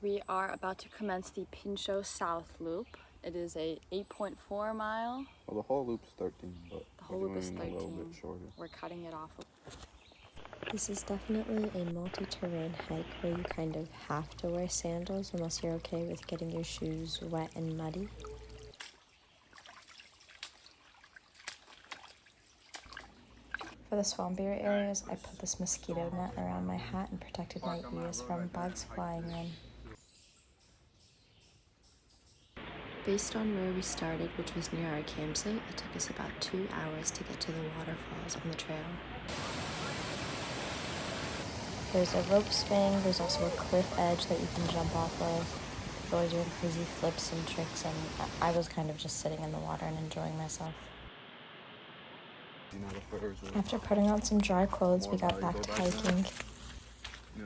We are about to commence the Pinchot South Loop. It is a 8.4 mile. Well, the whole loop's 13, but the whole loop is 13. A little bit shorter. We're cutting it off. This is definitely a multi-terrain hike where you kind of have to wear sandals unless you're okay with getting your shoes wet and muddy. For the swampier areas, I put this mosquito net around my hat and protected my ears from bugs flying in. Based on where we started, which was near our campsite, it took us about 2 hours to get to the waterfalls on the trail. There's a rope swing, there's also a cliff edge that you can jump off of. People are doing crazy flips and tricks, and I was kind of just sitting in the water and enjoying myself. After putting on some dry clothes, we got back to hiking.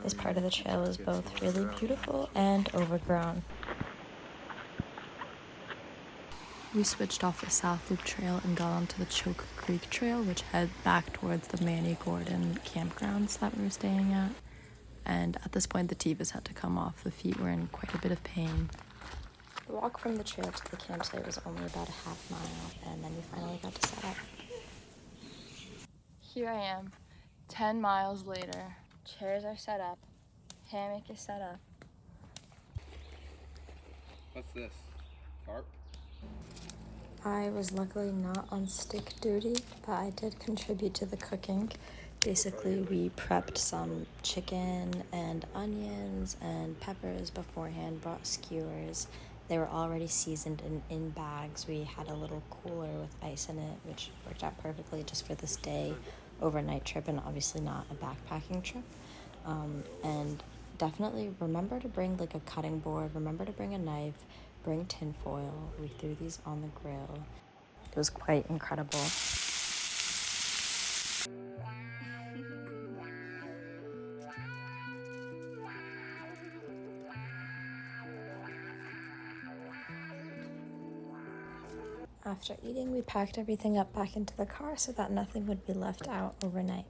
This part of the trail is both really beautiful and overgrown. We switched off the South Loop Trail and got onto the Choke Creek Trail, which head back towards the Manny campgrounds that we were staying at. And at this point, the Tivas had to come off. The feet were in quite a bit of pain. The walk from the trail to the campsite was only about a half mile, and then we finally got to set up. Here I am, 10 miles later. Chairs are set up, hammock is set up. What's this? Tarp? I was luckily not on stick duty, but I did contribute to the cooking. Basically, we prepped some chicken and onions and peppers beforehand, brought skewers. They were already seasoned in bags. We had a little cooler with ice in it, which worked out perfectly just for this day, overnight trip, and obviously not a backpacking trip. And definitely remember to bring like a cutting board, remember to bring a knife, bring tin foil. We threw these on the grill. It was quite incredible. After eating, we packed everything up back into the car so that nothing would be left out overnight.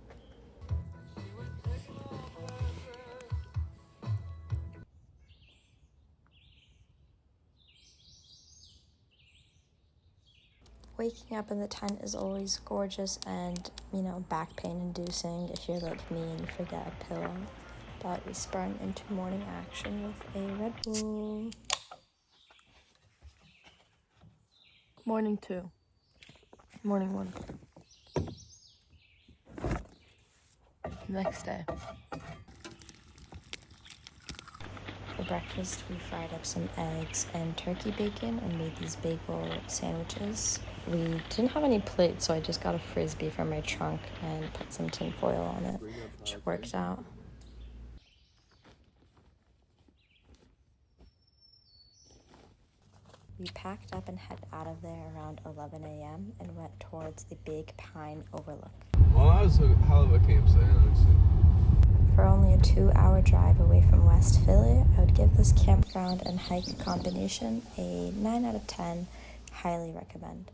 Waking up in the tent is always gorgeous and, back pain inducing if you're like me and you forget a pillow. But we sprung into morning action with a Red Bull. Morning 2. Morning 1. Next day. For breakfast, we fried up some eggs and turkey bacon and made these bagel sandwiches. We didn't have any plates, so I just got a Frisbee from my trunk and put some tin foil on it, which worked out. We packed up and headed out of there around 11 a.m. and went towards the Big Pine Overlook. Well, that was a hell of a campsite, honestly. For only a 2-hour drive away from West Philly, I would give this campground and hike combination a 9 out of 10. Highly recommend.